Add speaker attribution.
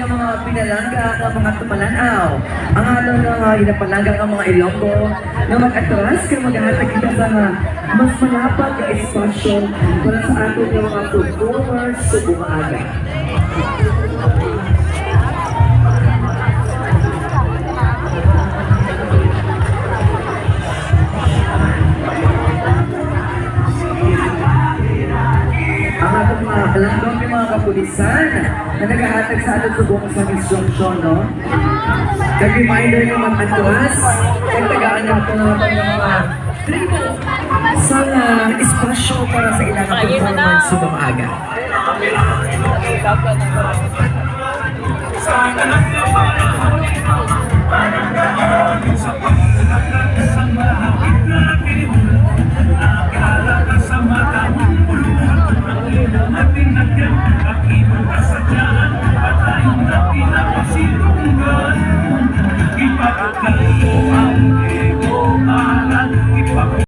Speaker 1: inyong mga pinalangga ang mga tumalanaw. Ang ato na inapalangga ang mga Ilonggo na mag-atras kaya maghahatag kita sa mas malapad na espasyo para sa ato ng mga performers sa bumaga. Ang atong mga kalanggong ng mga kapulisan na naghahatag sa ating subong sa instruction, no? Nag-reminder ng mga atras, nagtagaan natin ng mga tribo sa espasyo para sa ilang performance sa bumaga.
Speaker 2: Ipapagkat